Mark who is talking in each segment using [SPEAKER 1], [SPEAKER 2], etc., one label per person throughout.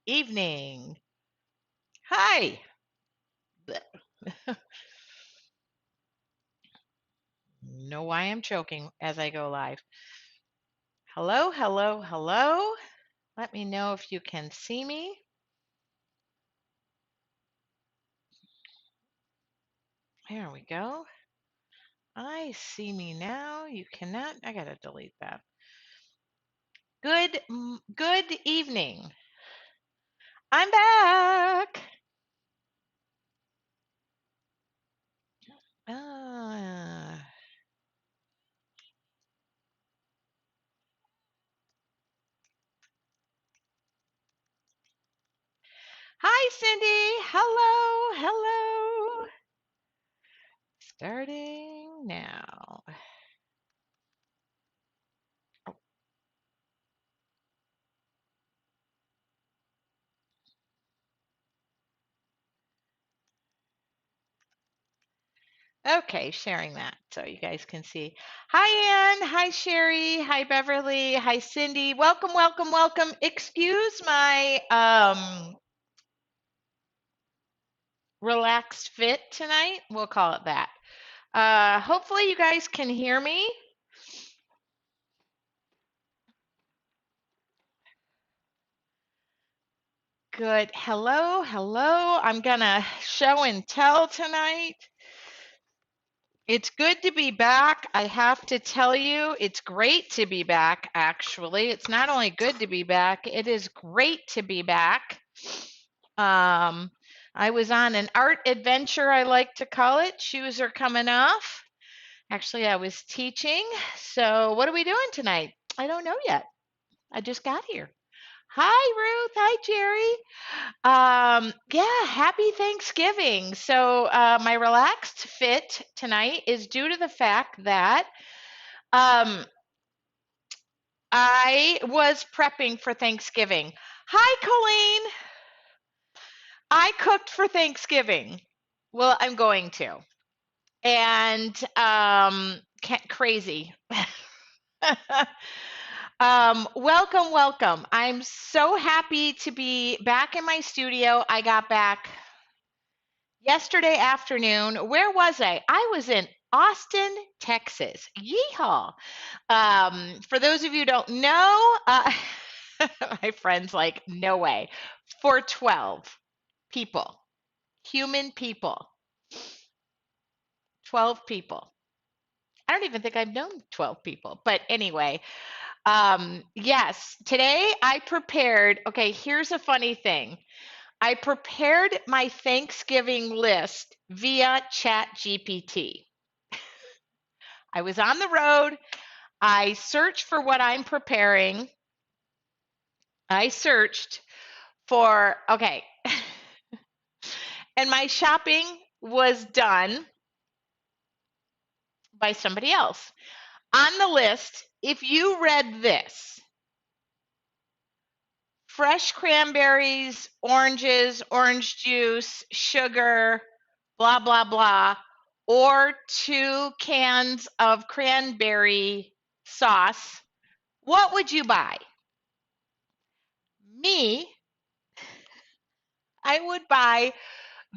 [SPEAKER 1] evening. Hi. Know why I'm choking as I go live. Hello, hello, hello. Let me know if you can see me. There we go. I see me now. You cannot. I gotta delete that. Good evening. I'm back. Uh, Hi, Cindy. Hello, hello. Starting now. Okay, sharing that so you guys can see. Hi, Ann. Hi, Sherry. Hi, Beverly. Hi, Cindy. Welcome, welcome, welcome. Excuse my relaxed fit tonight. We'll call it that. Hopefully you guys can hear me. Good. Hello, hello. I'm gonna show and tell tonight. It's good to be back. I have to tell you, it's great to be back, actually. It's not only good to be back, it is great to be back. Um, I was on an art adventure, I like to call it. Shoes are coming off. Actually, I was teaching. So, what are we doing tonight? I don't know yet. I just got here. Hi, Ruth. Hi, Jerry. Yeah, happy Thanksgiving. So, my relaxed fit tonight is due to the fact that um, I was prepping for Thanksgiving. Hi, Colleen. I cooked for Thanksgiving. Well, I'm going to. And crazy. Welcome, welcome. I'm so happy to be back in my studio. I got back yesterday afternoon. Where was I? I was in Austin, Texas. Yeehaw. For those of you who don't know, my friend's like, no way. For 12 people, human people, 12 people. I don't even think I've known 12 people. But anyway, yes, today I prepared. Okay, here's a funny thing. I prepared my Thanksgiving list via Chat GPT. I was on the road. I searched for what I'm preparing. I searched for, okay, and my shopping was done by somebody else. On the list, if you read this, fresh cranberries, oranges, orange juice, sugar, blah, blah, blah, or 2 cans of cranberry sauce, what would you buy? Me, I would buy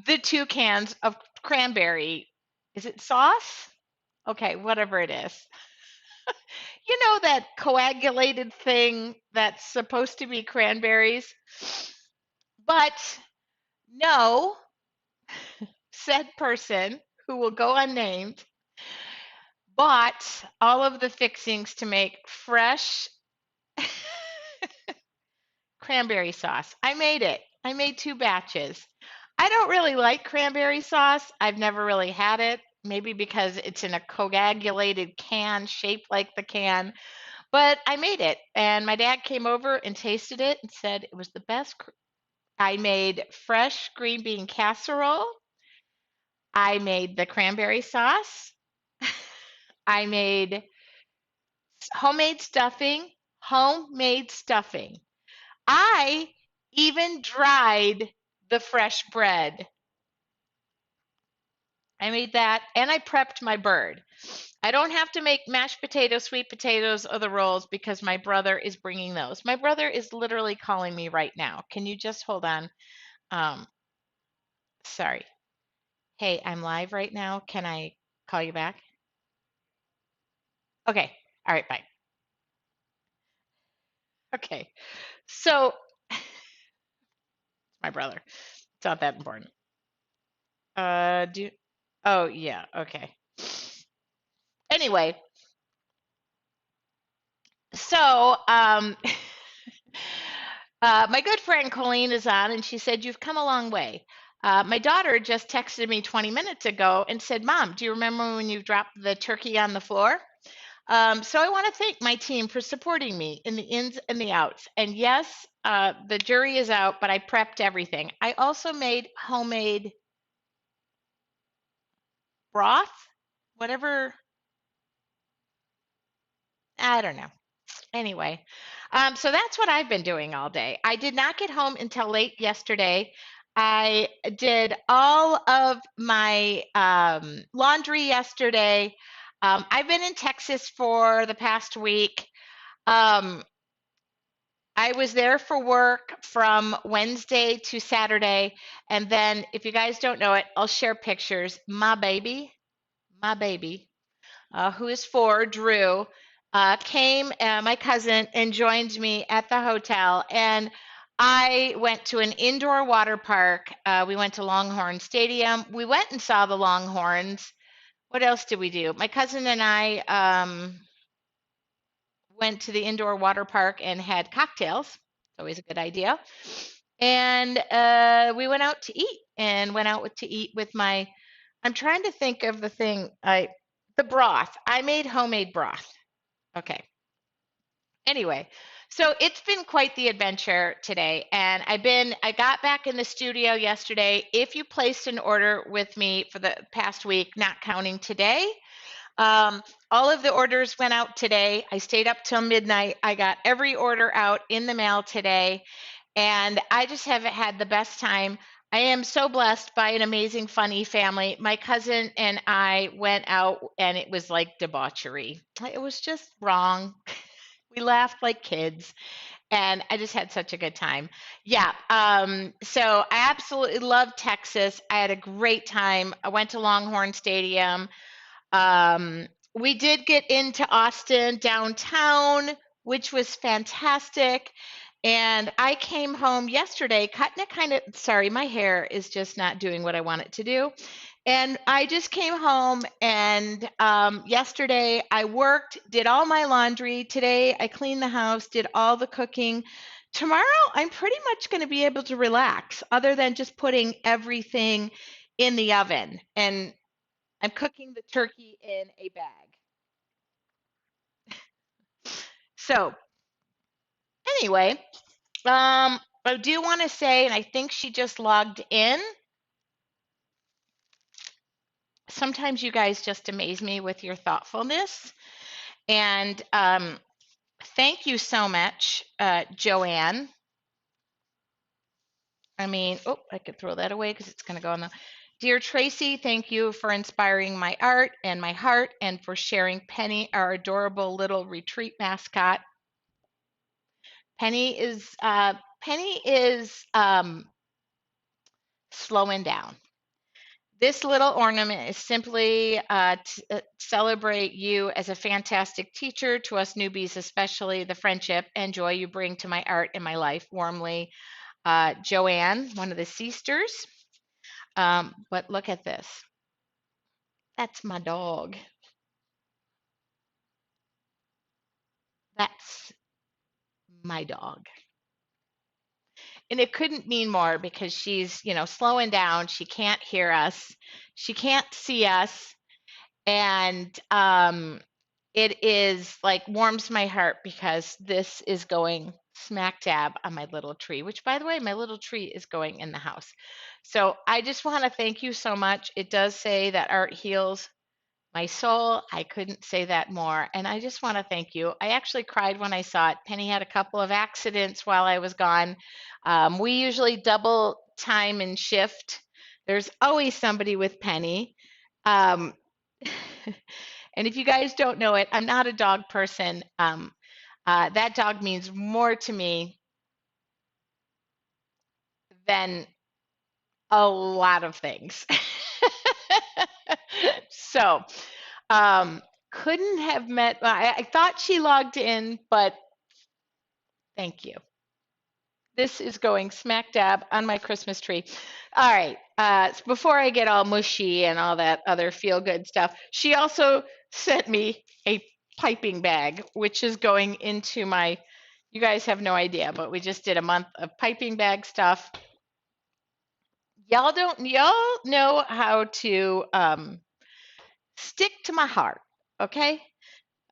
[SPEAKER 1] the 2 cans of cranberry. Is it sauce? Okay, whatever it is. You know that coagulated thing that's supposed to be cranberries? But no, said person who will go unnamed bought all of the fixings to make fresh cranberry sauce. I made it. I made 2 batches. I don't really like cranberry sauce. I've never really had it. Maybe because it's in a coagulated can shaped like the can. But I made it. And my dad came over and tasted it and said it was the best. I made fresh green bean casserole. I made the cranberry sauce. I made homemade stuffing, homemade stuffing. I even dried the fresh bread. I made that and I prepped my bird. I don't have to make mashed potatoes, sweet potatoes, or the rolls because my brother is bringing those. My brother is literally calling me right now. Can you just hold on? Um, sorry. Hey, I'm live right now. Can I call you back? Okay. All right, bye. Okay. So, my brother. It's not that important. Do Oh, yeah. Okay. Anyway, so my good friend Colleen is on, and she said, "You've come a long way." My daughter just texted me 20 minutes ago and said, "Mom, do you remember when you dropped the turkey on the floor?" So I want to thank my team for supporting me in the ins and the outs. And yes, the jury is out, but I prepped everything. I also made homemade broth, whatever, I don't know. Anyway, so that's what I've been doing all day. I did not get home until late yesterday. I did all of my laundry yesterday. I've been in Texas for the past week. Um, I was there for work from Wednesday to Saturday. And then, if you guys don't know it, I'll share pictures. My baby, who is 4, Drew, came, my cousin, and joined me at the hotel. And I went to an indoor water park. We went to Longhorn Stadium. We went and saw the Longhorns. What else did we do? My cousin and I went to the indoor water park and had cocktails. It's always a good idea. And we went out to eat and went out to eat with my, I'm trying to think of the thing, the broth. I made homemade broth. Okay. Anyway, so it's been quite the adventure today. And I got back in the studio yesterday. If you placed an order with me for the past week, not counting today, um, all of the orders went out today. I stayed up till midnight. I got every order out in the mail today, and I just have had the best time. I am so blessed by an amazing, funny family. My cousin and I went out, and it was like debauchery. It was just wrong. We laughed like kids, and I just had such a good time. Yeah. So I absolutely love Texas. I had a great time. I went to Longhorn Stadium. We did get into Austin downtown, which was fantastic. And I came home yesterday, cutting it kind of, sorry, my hair is just not doing what I want it to do. And I just came home and yesterday I worked, did all my laundry. Today I cleaned the house, did all the cooking. Tomorrow I'm pretty much going to be able to relax, other than just putting everything in the oven. And I'm cooking the turkey in a bag. So anyway, I do want to say, and I think she just logged in. Sometimes you guys just amaze me with your thoughtfulness. And thank you so much, Joanne. I mean, oh, I could throw that away because it's going to go on the. Dear Tracy, thank you for inspiring my art and my heart and for sharing Penny, our adorable little retreat mascot. Penny is slowing down. This little ornament is simply to celebrate you as a fantastic teacher, to us newbies especially, the friendship and joy you bring to my art and my life. Warmly, Joanne, one of the sisters. But look at this. That's my dog. That's my dog. And it couldn't mean more because she's, slowing down. She can't hear us. She can't see us. And it is like warms my heart because this is going smack dab on my little tree, which, by the way, my little tree is going in the house. So I just want to thank you so much. It does say that art heals my soul. I couldn't say that more. And I just want to thank you. I actually cried when I saw it. Penny had a couple of accidents while I was gone. We usually double time and shift. There's always somebody with Penny. Um, and if you guys don't know it, I'm not a dog person. That dog means more to me than a lot of things. So, um, couldn't have met, I thought she logged in, but thank you. This is going smack dab on my Christmas tree. All right. Before I get all mushy and all that other feel good stuff, she also sent me a piping bag, which is going into my, you guys have no idea, but we just did a month of piping bag stuff. Y'all know how to stick to my heart, okay?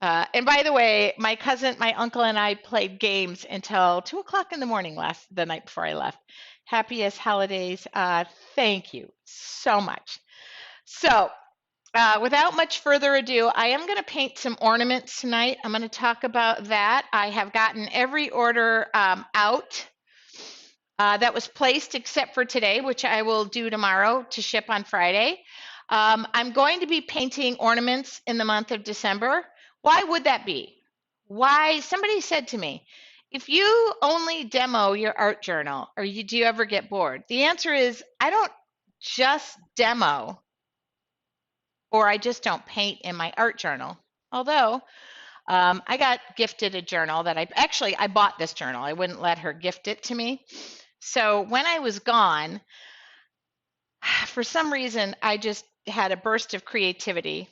[SPEAKER 1] And by the way, my cousin, my uncle, and I played games until 2 o'clock in the morning the night before I left. Happiest holidays. Thank you so much. So, without much further ado, I am going to paint some ornaments tonight. I'm going to talk about that. I have gotten every order out that was placed except for today, which I will do tomorrow to ship on Friday. I'm going to be painting ornaments in the month of December. Why would that be? Why? Somebody said to me, if you only demo your art journal, or do you ever get bored? The answer is I don't just demo, or I just don't paint in my art journal. Although I got gifted a journal that I bought this journal. I wouldn't let her gift it to me. So when I was gone, for some reason, I just had a burst of creativity.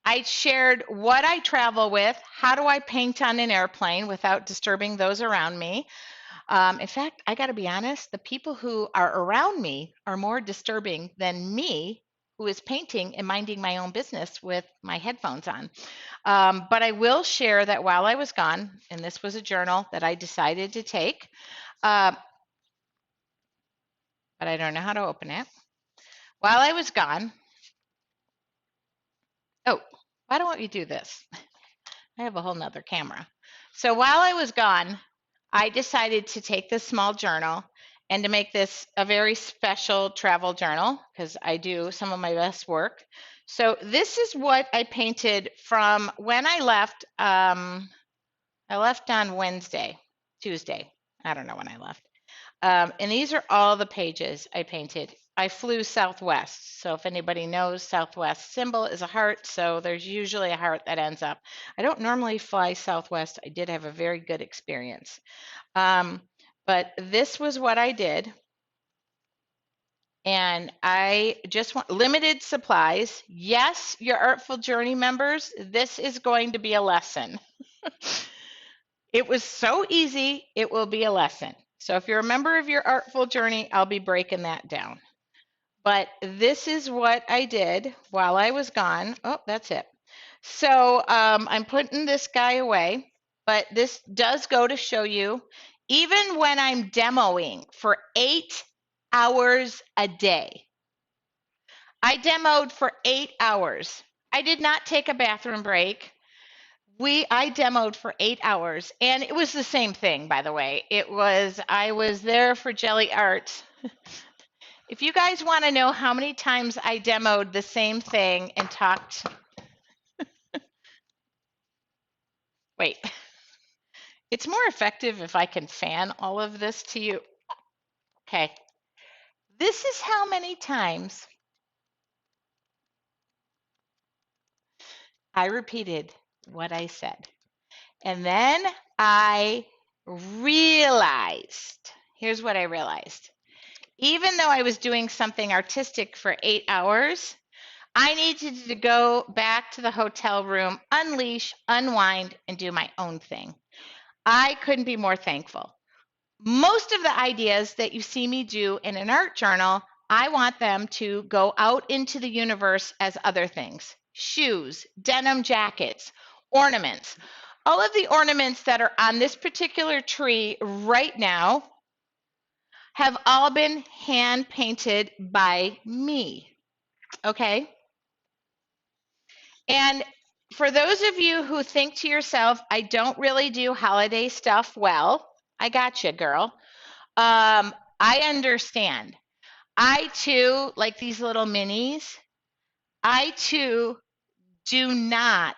[SPEAKER 1] I shared what I travel with. How do I paint on an airplane without disturbing those around me? In fact, I got to be honest, the people who are around me are more disturbing than me, who is painting and minding my own business with my headphones on. But I will share that while I was gone, and this was a journal that I decided to take, uh, but I don't know how to open it. While I was gone, oh, why don't you do this? I have a whole nother camera. So while I was gone, I decided to take this small journal and to make this a very special travel journal because I do some of my best work. So this is what I painted from when I left. I left on Tuesday. I don't know when I left. And these are all the pages I painted. I flew Southwest. So if anybody knows, Southwest symbol is a heart. So there's usually a heart that ends up. I don't normally fly Southwest. I did have a very good experience. But this was what I did. And I just want limited supplies. Yes, your Artful Journey members, this is going to be a lesson. It was so easy, it will be a lesson. So if you're a member of your Artful Journey, I'll be breaking that down. But this is what I did while I was gone. Oh, that's it. So I'm putting this guy away, but this does go to show you, even when I'm demoing for 8 hours a day, I demoed for 8 hours. I did not take a bathroom break. I demoed for 8 hours, and it was the same thing, by the way. I was there for Jelly Arts. If you guys want to know how many times I demoed the same thing and talked, wait, it's more effective if I can fan all of this to you. Okay, this is how many times I repeated what I said. And then I realized, here's what I realized. Even though I was doing something artistic for 8 hours, I needed to go back to the hotel room, unleash, unwind, and do my own thing. I couldn't be more thankful. Most of the ideas that you see me do in an art journal, I want them to go out into the universe as other things: shoes, denim jackets, ornaments. All of the ornaments that are on this particular tree right now have all been hand painted by me. Okay? And for those of you who think to yourself, I don't really do holiday stuff well, I got you, girl. I understand. I too, like these little minis, I too do not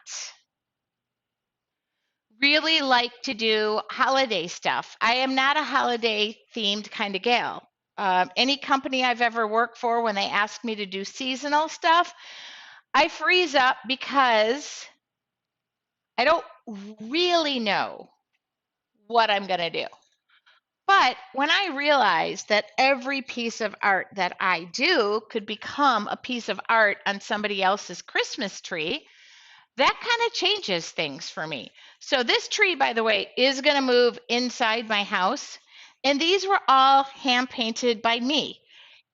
[SPEAKER 1] really like to do holiday stuff. I am not a holiday themed kind of gal. Any company I've ever worked for, when they ask me to do seasonal stuff, I freeze up because I don't really know what I'm going to do. But when I realized that every piece of art that I do could become a piece of art on somebody else's Christmas tree, that kind of changes things for me. So this tree, by the way, is going to move inside my house. And these were all hand painted by me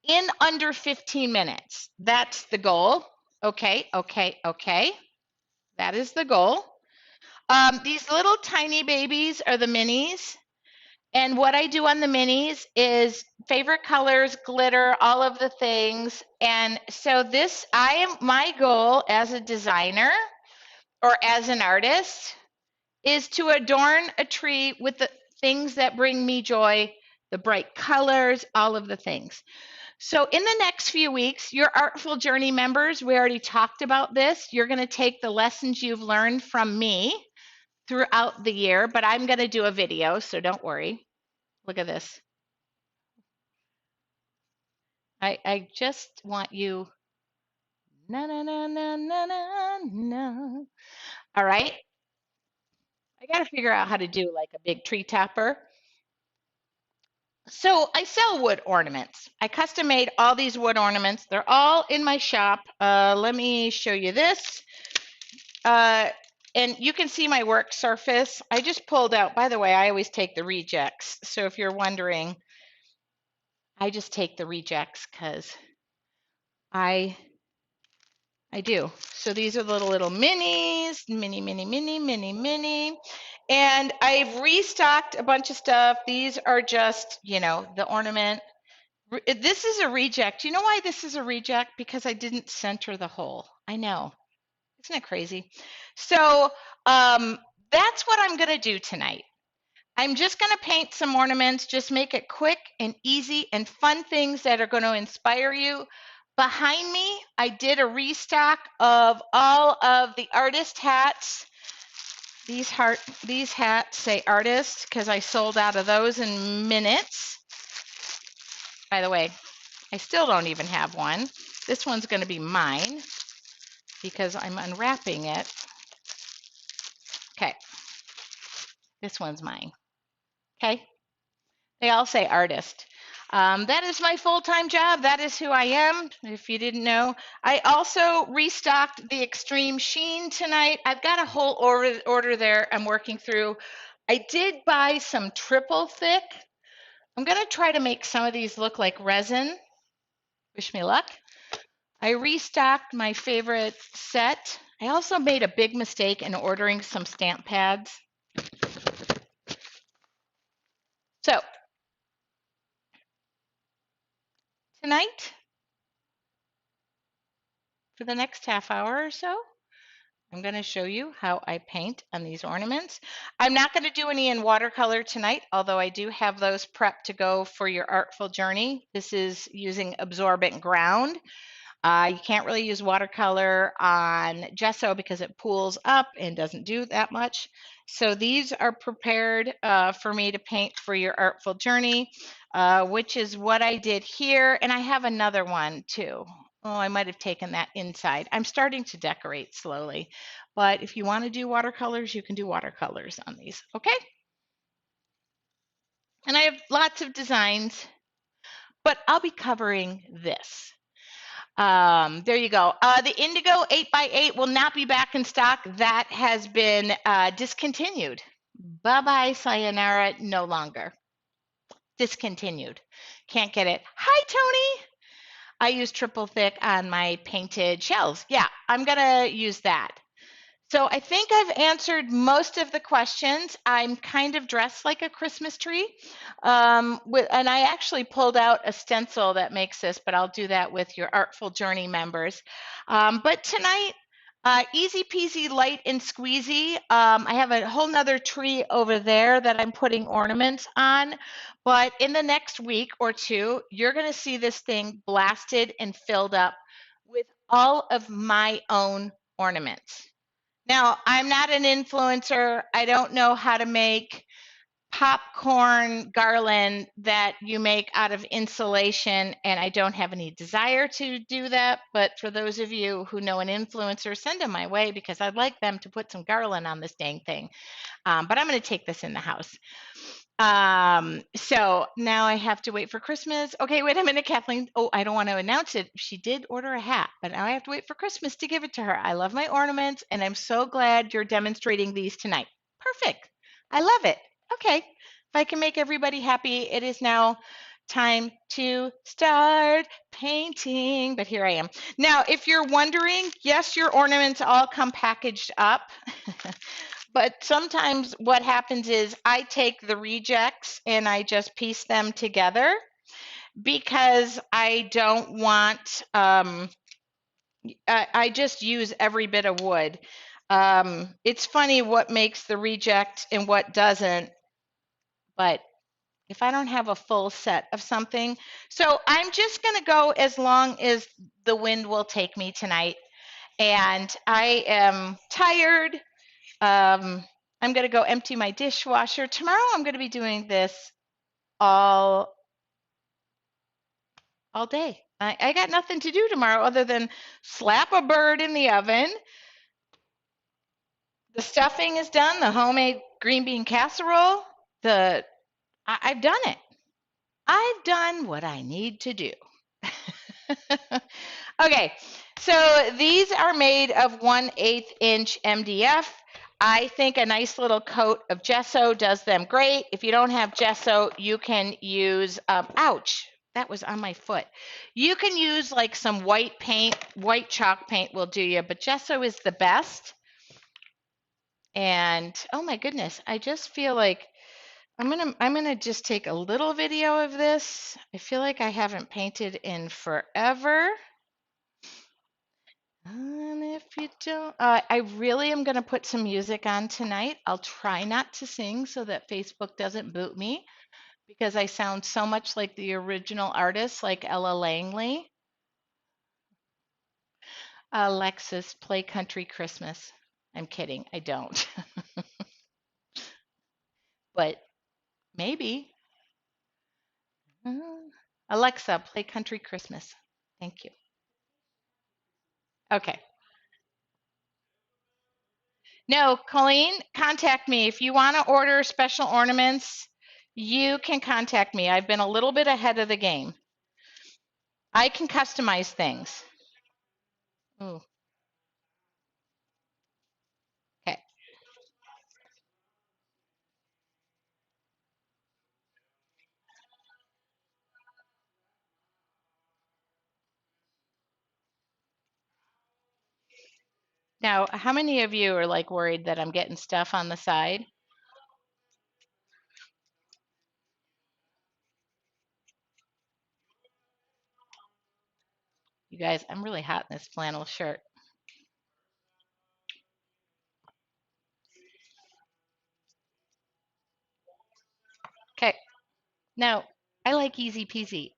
[SPEAKER 1] in under 15 minutes. That's the goal. Okay, okay, okay. That is the goal. These little tiny babies are the minis. And what I do on the minis is favorite colors, glitter, all of the things. And so my goal as a designer or as an artist is to adorn a tree with the things that bring me joy, the bright colors, all of the things. So in the next few weeks, your Artful Journey members, we already talked about this. You're going to take the lessons you've learned from me throughout the year, but I'm going to do a video, so don't worry. Look at this. I just want you, na na na na na na na. All right. I got to figure out how to do like a big tree topper. So I sell wood ornaments. I custom made all these wood ornaments. They're all in my shop. Let me show you this. And you can see my work surface. I just pulled out, by the way, I always take the rejects. So if you're wondering, I just take the rejects because I do. So these are the little minis, mini, mini, mini, mini, mini. And I've restocked a bunch of stuff. These are just, the ornament. This is a reject. You know why this is a reject? Because I didn't center the hole. I know. Isn't it crazy? So that's what I'm going to do tonight. I'm just going to paint some ornaments, just make it quick and easy and fun things that are going to inspire you. Behind me, I did a restock of all of the artist hats. These hats say artist because I sold out of those in minutes. By the way, I still don't even have one. This one's going to be mine because I'm unwrapping it. Okay, this one's mine. Okay, they all say artist. That is my full-time job. That is who I am, if you didn't know. I also restocked the Extreme Sheen tonight. I've got a whole order there I'm working through. I did buy some triple thick. I'm going to try to make some of these look like resin. Wish me luck. I restocked my favorite set. I also made a big mistake in ordering some stamp pads. So tonight, for the next half hour or so, I'm going to show you how I paint on these ornaments. I'm not going to do any in watercolor tonight, although I do have those prepped to go for your Artful Journey. This is using absorbent ground. You can't really use watercolor on gesso because it pools up and doesn't do that much. So these are prepared for me to paint for your Artful Journey, which is what I did here. And I have another one too. Oh, I might have taken that inside. I'm starting to decorate slowly. But if you want to do watercolors, you can do watercolors on these, okay? And I have lots of designs, but I'll be covering this. There you go. The Indigo 8x8 will not be back in stock. That has been discontinued. Bye-bye, sayonara, no longer. Discontinued. Can't get it. Hi, Tony. I use triple thick on my painted shells. Yeah, I'm going to use that. So I think I've answered most of the questions. I'm kind of dressed like a Christmas tree. And I actually pulled out a stencil that makes this, but I'll do that with your Artful Journey members. But tonight, easy peasy, light and squeezy. I have a whole nother tree over there that I'm putting ornaments on. But in the next week or two, you're going to see this thing blasted and filled up with all of my own ornaments. Now, I'm not an influencer. I don't know how to make popcorn garland that you make out of insulation, and I don't have any desire to do that. But for those of you who know an influencer, send them my way because I'd like them to put some garland on this dang thing. But I'm going to take this in the house. So now I have to wait for Christmas. Okay, wait a minute, Kathleen. Oh, I don't want to announce it. She did order a hat, but now I have to wait for Christmas to give it to her. I love my ornaments, and I'm so glad you're demonstrating these tonight. Perfect. I love it. Okay, if I can make everybody happy, it is now time to start painting. But here I am. Now, if you're wondering, yes, your ornaments all come packaged up. But sometimes what happens is I take the rejects and I just piece them together because I don't want, I just use every bit of wood. It's funny what makes the reject and what doesn't, but if I don't have a full set of something, so I'm just going to go as long as the wind will take me tonight. And I am tired. I'm going to go empty my dishwasher. Tomorrow I'm going to be doing this all all day. I got nothing to do tomorrow other than slap a bird in the oven. The stuffing is done, the homemade green bean casserole. I've done it. I've done what I need to do. Okay, so these are made of 1/8 inch MDF. I think a nice little coat of gesso does them great. If you don't have gesso, you can use, ouch, that was on my foot. You can use like some white paint, white chalk paint will do you, but gesso is the best. And oh my goodness, I just feel like I'm gonna just take a little video of this. I feel like I haven't painted in forever. And if you don't, I really am going to put some music on tonight. I'll try not to sing so that Facebook doesn't boot me because I sound so much like the original artist, like Ella Langley. Alexis, play Country Christmas. I'm kidding. I don't. But maybe. Uh, Alexa, play Country Christmas. Thank you. Okay. No, Colleen, contact me. If you want to order special ornaments, you can contact me. I've been a little bit ahead of the game. I can customize things. Ooh, okay. Now, how many of you are like worried that I'm getting stuff on the side? You guys, I'm really hot in this flannel shirt. Okay. Now, I like easy peasy,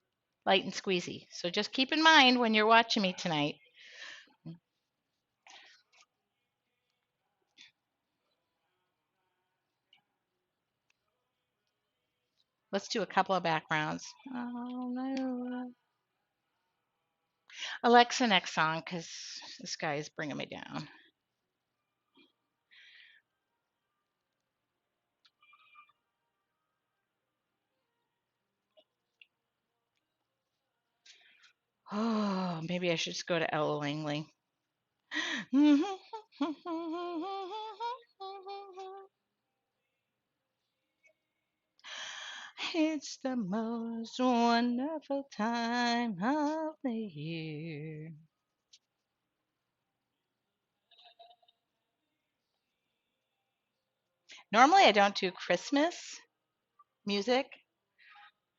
[SPEAKER 1] light and squeezy. So just keep in mind when you're watching me tonight. Let's do a couple of backgrounds. Oh no. Alexa, next song, because this guy is bringing me down. Oh, maybe I should just go to Ella Langley. It's the most wonderful time of the year. Normally, I don't do Christmas music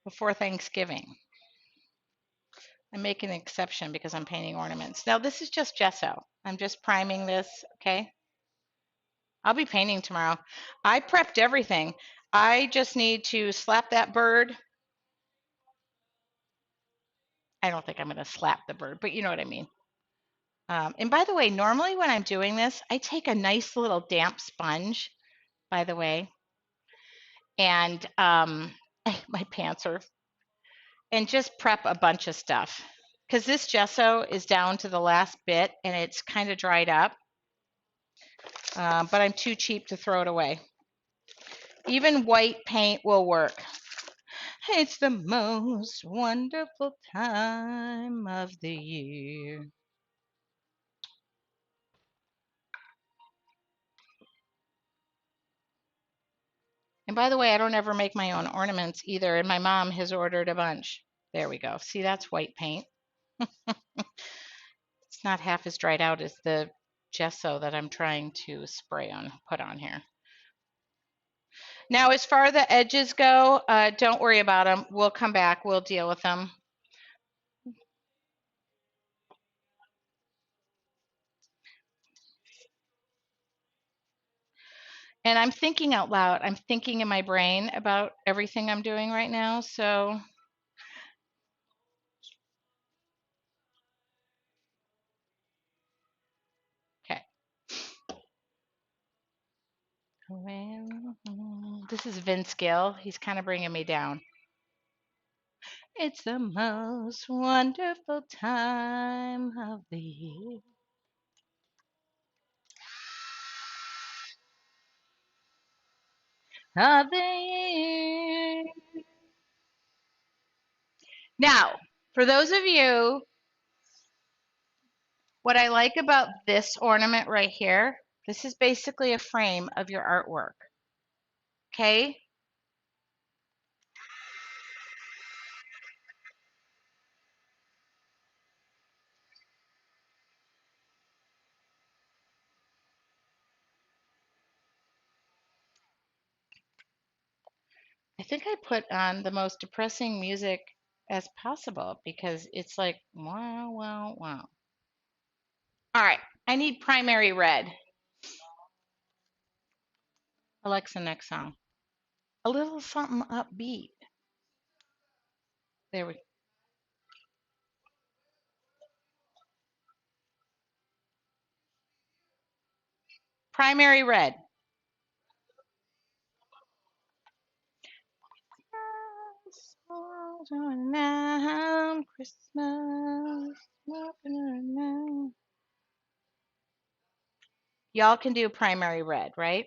[SPEAKER 1] before Thanksgiving. I make an exception because I'm painting ornaments. Now, this is just gesso. I'm just priming this, okay? I'll be painting tomorrow. I prepped everything. I just need to slap that bird. I don't think I'm going to slap the bird, but you know what I mean. And by the way, normally when I'm doing this, I take a nice little damp sponge, by the way, and my pants are, and just prep a bunch of stuff. Because this gesso is down to the last bit and it's kind of dried up, but I'm too cheap to throw it away. Even white paint will work. It's the most wonderful time of the year. And by the way, I don't ever make my own ornaments either, and my mom has ordered a bunch. There we go. See, that's white paint. It's not half as dried out as the gesso that I'm trying to spray on, put on here. Now, as far as the edges go, don't worry about them. We'll come back. We'll deal with them. And I'm thinking out loud. I'm thinking in my brain about everything I'm doing right now. So, okay. This is Vince Gill. He's kind of bringing me down. It's the most wonderful time of the year. Of the year. Now, for those of you, what I like about this ornament right here, this is basically a frame of your artwork. Okay? I think I put on the most depressing music as possible because it's like, wow, wow, wow. All right, I need primary red. Alexa, next song. A little something upbeat. There we go. Primary red. Christmas. Y'all can do primary red, right?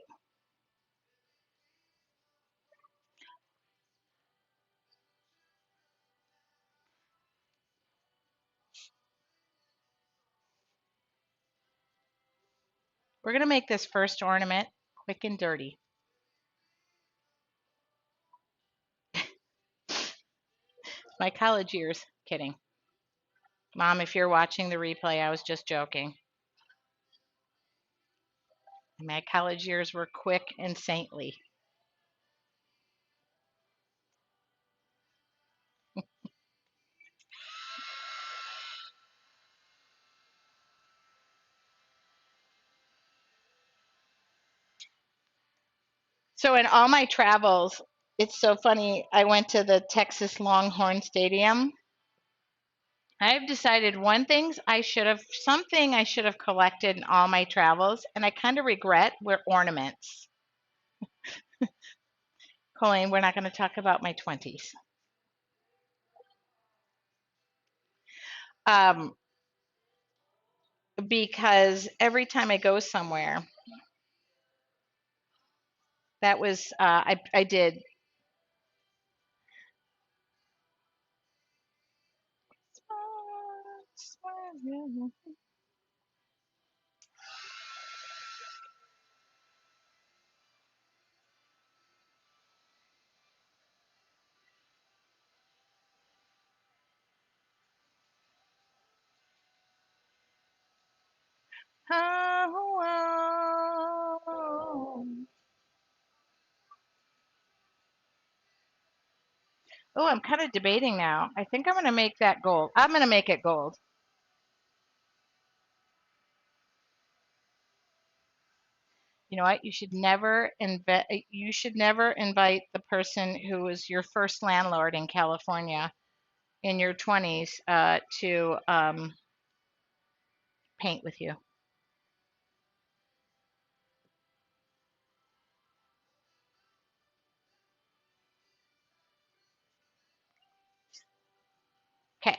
[SPEAKER 1] We're going to make this first ornament quick and dirty. My college years. Kidding. Mom, if you're watching the replay, I was just joking. My college years were quick and saintly. So in all my travels, it's so funny. I went to the Texas Longhorn Stadium. I've decided something I should have collected in all my travels, and I kind of regret were ornaments. Colleen, we're not going to talk about my 20s. Because every time I go somewhere, that was, I did. Oh, I'm kind of debating now. I think I'm going to make that gold. I'm going to make it gold. You know what? You should never invite the person who was your first landlord in California in your 20s to paint with you. Okay,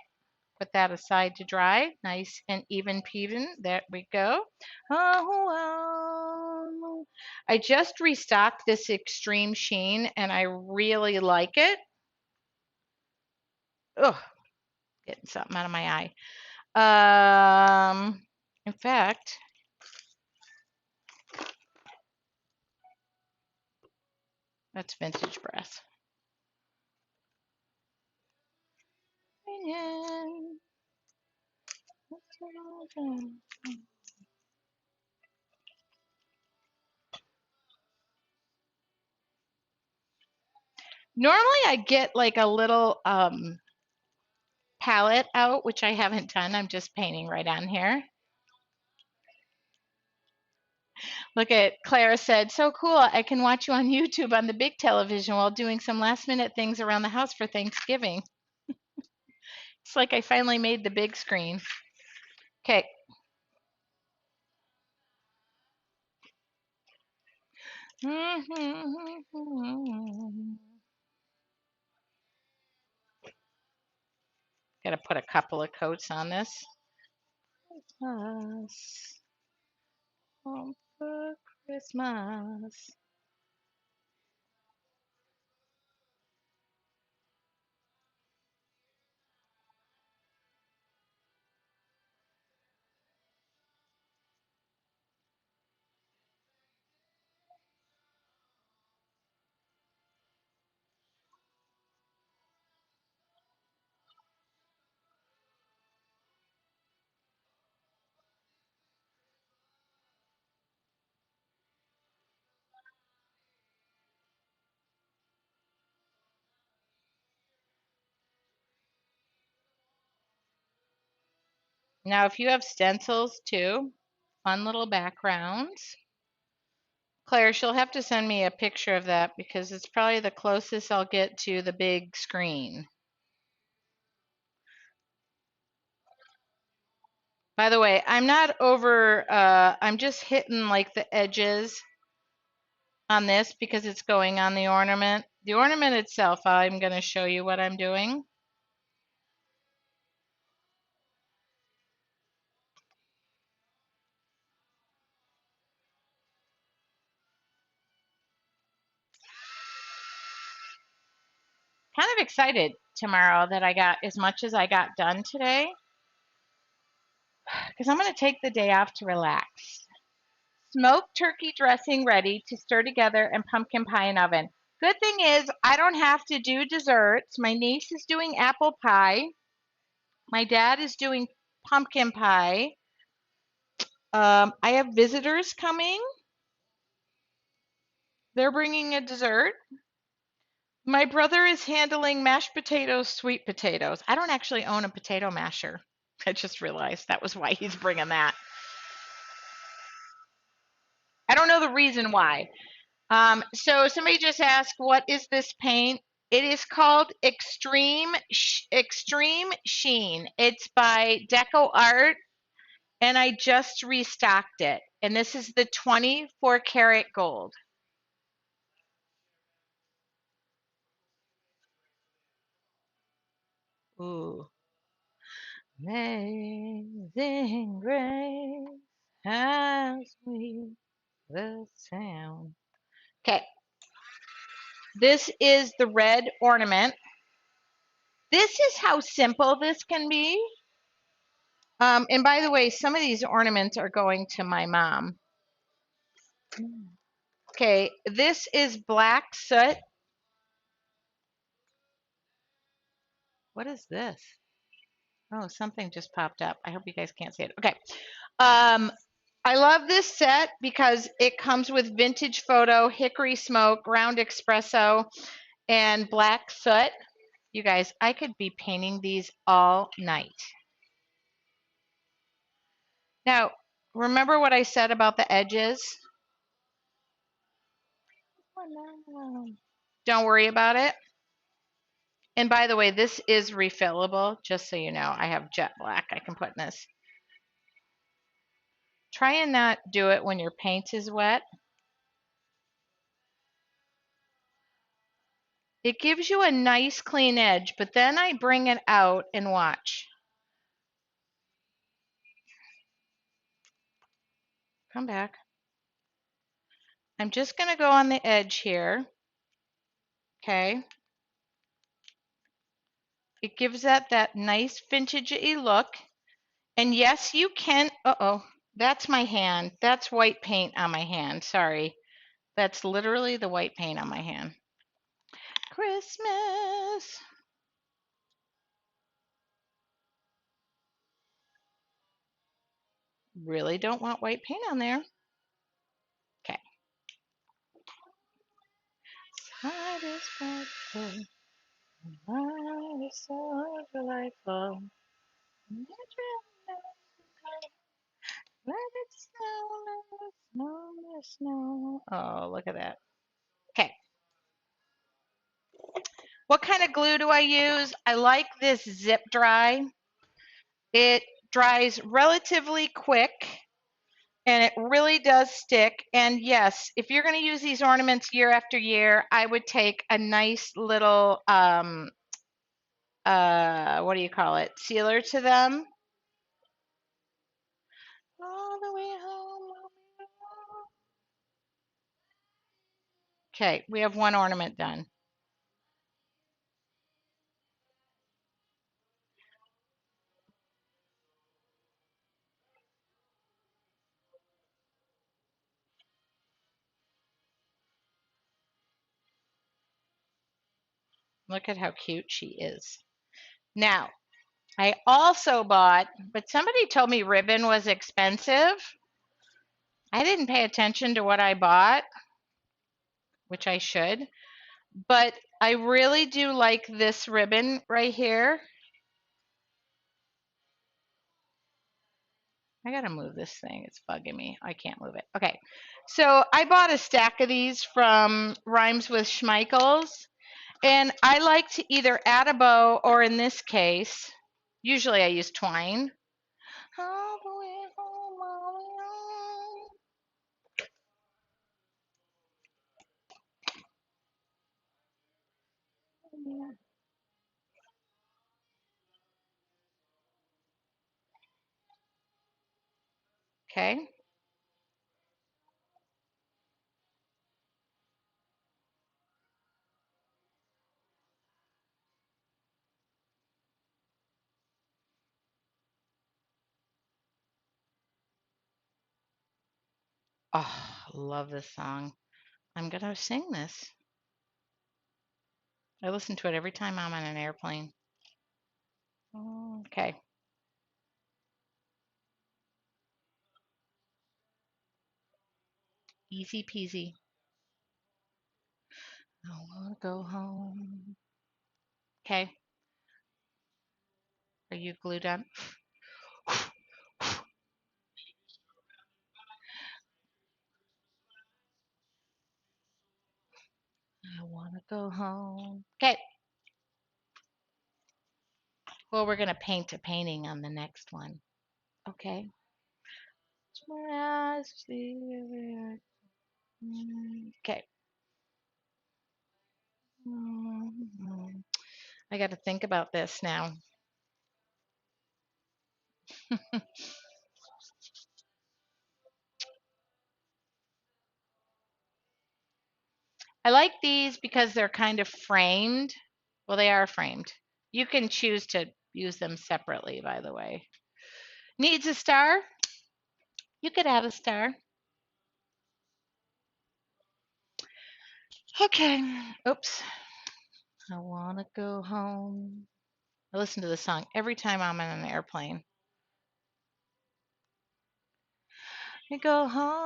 [SPEAKER 1] put that aside to dry. Nice and even peven. There we go. Oh, I just restocked this extreme sheen and I really like it. Ugh, getting something out of my eye. In fact, that's vintage brass. Normally I get like a little palette out, which I haven't done. I'm just painting right on here. Look at Clara said, so cool. I can watch you on YouTube on the big television while doing some last minute things around the house for Thanksgiving. It's like I finally made the big screen. Okay. Got to put a couple of coats on this. Christmas. Home for Christmas. Now, if you have stencils too, fun little backgrounds. Claire, she'll have to send me a picture of that because it's probably the closest I'll get to the big screen. By the way, I'm not over, I'm just hitting like the edges on this because it's going on the ornament. The ornament itself, I'm going to show you what I'm doing. Kind of excited tomorrow that I got as much as I got done today because I'm going to take the day off to relax. Smoked turkey dressing ready to stir together and pumpkin pie in oven. Good thing is I don't have to do desserts. My niece is doing apple pie. My dad is doing pumpkin pie. I have visitors coming. They're bringing a dessert. My brother is handling mashed potatoes, sweet potatoes. I don't actually own a potato masher. I just realized that was why he's bringing that. I don't know the reason why. So somebody just asked, what is this paint? It is called Extreme Sheen. It's by Deco Art, and I just restocked it. And this is the 24 karat gold. Ooh. Amazing grace, how sweet the sound. Okay, this is the red ornament. This is how simple this can be. And by the way, some of these ornaments are going to my mom. Okay, this is black soot. What is this? Oh, something just popped up. I hope you guys can't see it. Okay. I love this set because it comes with vintage photo, hickory smoke, ground espresso, and black soot. You guys, I could be painting these all night. Now, remember what I said about the edges? Don't worry about it. And by the way, this is refillable, just so you know. I have jet black I can put in this. Try and not do it when your paint is wet. It gives you a nice clean edge, but then I bring it out and watch. Come back. I'm just going to go on the edge here. Okay. It gives that nice vintagey look. And yes, you can. Uh-oh. That's my hand. That's white paint on my hand. Sorry. That's literally the white paint on my hand. Christmas. Really don't want white paint on there. Okay. Heart is frightful. Life is so delightful. Let it snow, let it snow, let it snow. Oh, look at that. Okay. What kind of glue do I use? I like this zip dry. It dries relatively quick and it really does stick. And yes, if you're going to use these ornaments year after year, I would take a nice little what do you call it? Sealer to them. All the way home. Okay, we have one ornament done. Look at how cute she is. Now, I also bought, but somebody told me ribbon was expensive. I didn't pay attention to what I bought, which I should, but I really do like this ribbon right here. I gotta move this thing. It's bugging me. I can't move it. Okay. So I bought a stack of these from Rhymes with Schmeichels, and I like to either add a bow or in this case, usually I use twine. All the way home, all the way home. Okay. Oh, love this song. I'm gonna sing this. I listen to it every time I'm on an airplane. Okay. Easy peasy. I wanna go home. Okay. Are you glued on? I wanna go home. Okay. Well, we're gonna paint a painting on the next one. Okay. My eyes see. Okay. I got to think about this now. I like these because they're kind of framed. Well, they are framed. You can choose to use them separately, by the way. Needs a star? You could add a star. Okay. Oops. I want to go home. I listen to the song every time I'm on an airplane. I go home.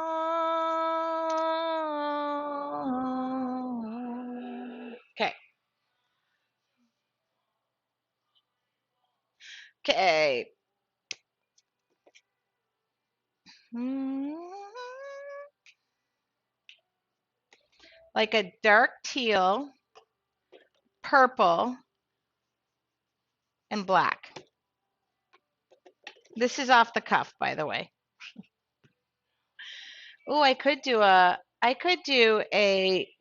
[SPEAKER 1] Okay. Okay. Like a dark teal, purple, and black. This is off the cuff, by the way. Oh, I could do a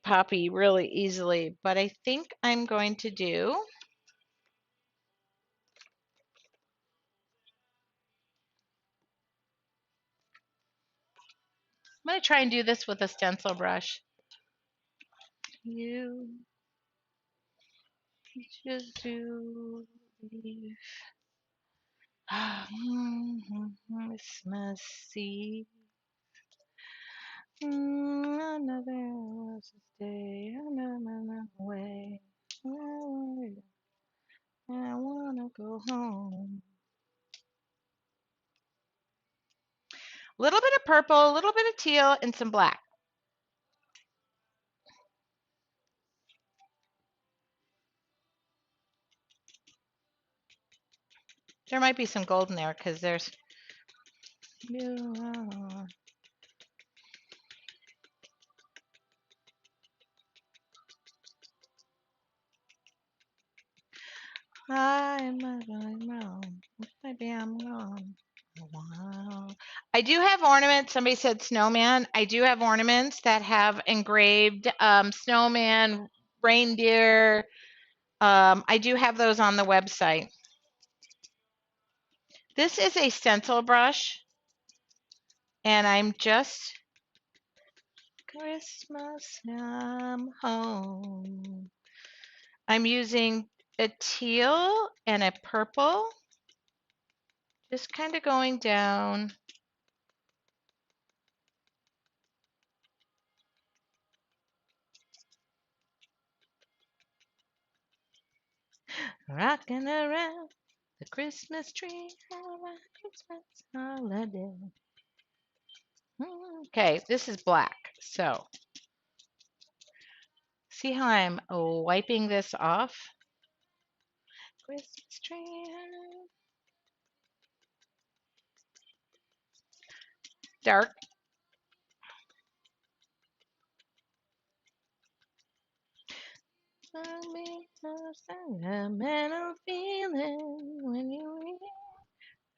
[SPEAKER 1] poppy really easily, but I think I'm going to do, I'm going to try and do this with a stencil brush. You just do leave Christmas Eve. Another day, another way. I wanna go home. A little bit of purple, a little bit of teal, and some black. There might be some gold in there because there's. I'm wrong. Maybe I'm wrong. Wow. I do have ornaments. Somebody said snowman. I do have ornaments that have engraved snowman, reindeer. I do have those on the website. This is a stencil brush, and I'm just Christmas, I'm home. I'm using a teal and a purple, just kind of going down. Rocking around the Christmas tree, Christmas holiday. Okay, this is black. So, see how I'm wiping this off? Christmas tree. Dark. Sentimental feeling when you.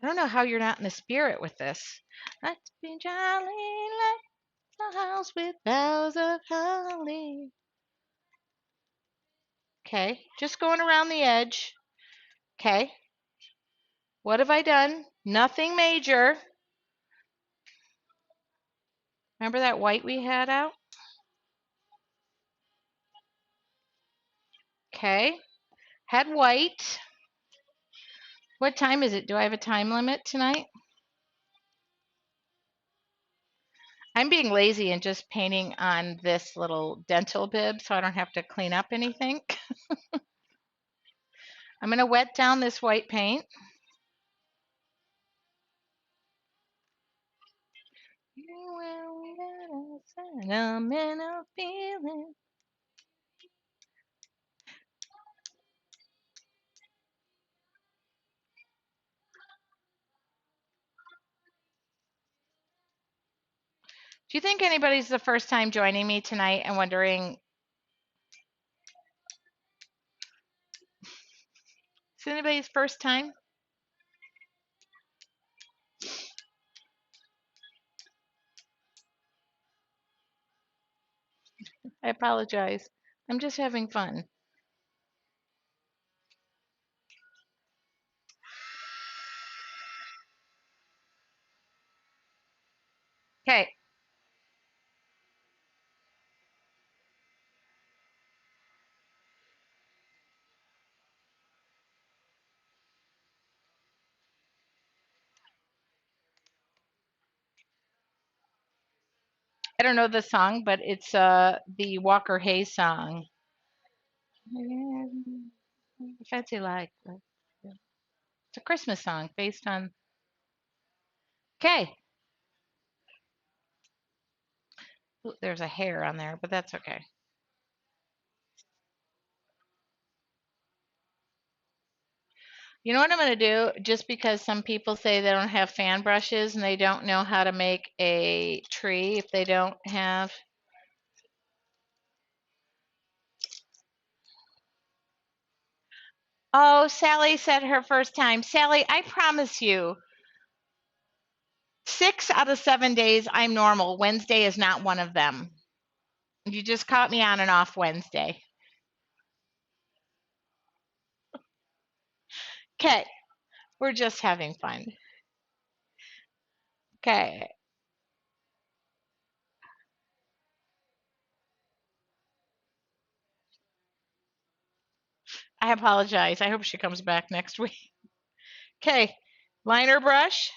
[SPEAKER 1] I don't know how you're not in the spirit with this. Like to be jolly, like a house with boughs of holly. Okay, just going around the edge. Okay, what have I done? Nothing major. Remember that white we had out? Okay, had white. What time is it? Do I have a time limit tonight? I'm being lazy and just painting on this little dental bib so I don't have to clean up anything. I'm going to wet down this white paint. Sentimental feeling. Do you think anybody's the first time joining me tonight and wondering, is it anybody's first time? I apologize. I'm just having fun. Okay. I don't know the song, but it's the Walker Hayes song. Fancy like. It's a Christmas song based on. Okay. Ooh, there's a hair on there, but that's okay. You know what I'm going to do? Just because some people say they don't have fan brushes and they don't know how to make a tree if they don't have. Oh, Sally said her first time. Sally, I promise you, 6 out of 7 days I'm normal. Wednesday is not one of them. You just caught me on and off Wednesday. Okay, we're just having fun. Okay. I apologize. I hope she comes back next week. Okay, liner brush,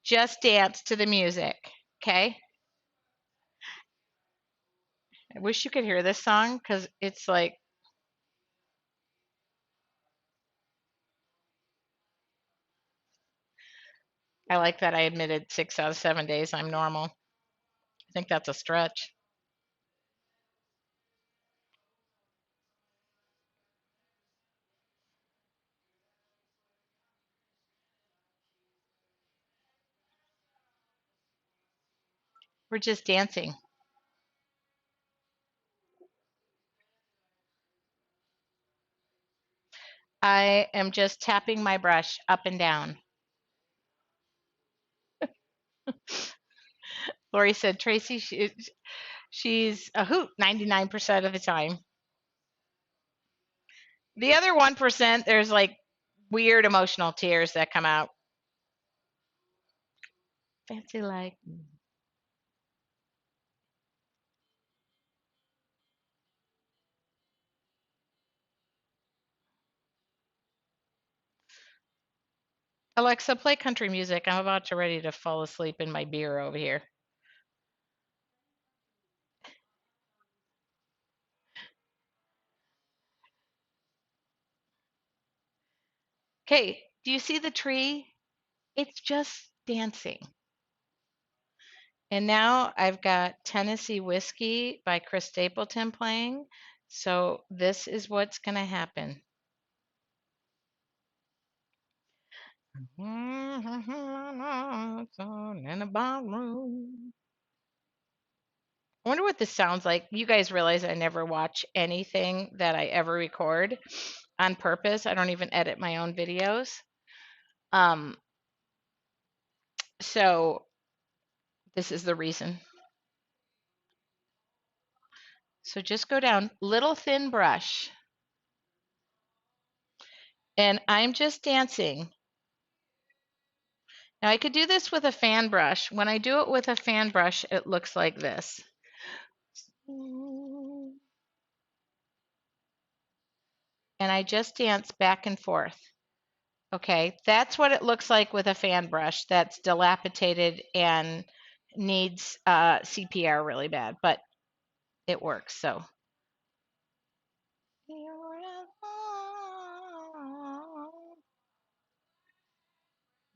[SPEAKER 1] just dance to the music. Okay. I wish you could hear this song because it's like, I like that I admitted 6 out of 7 days I'm normal. I think that's a stretch. We're just dancing. I am just tapping my brush up and down. Lori said, Tracy, she's a hoot 99% of the time. The other 1%, there's like weird emotional tears that come out. Fancy like. Alexa, play country music. I'm about to ready to fall asleep in my beer over here. Okay, do you see the tree? It's just dancing. And now I've got Tennessee Whiskey by Chris Stapleton playing. So this is what's going to happen. In a ballroom. I wonder what this sounds like. You guys realize I never watch anything that I ever record on purpose. I don't even edit my own videos. Um, so this is the reason. So just go down, little thin brush, and I'm just dancing. Now I could do this with a fan brush. When I do it with a fan brush, it looks like this. And I just dance back and forth. Okay, that's what it looks like with a fan brush that's dilapidated and needs CPR really bad, but it works. So,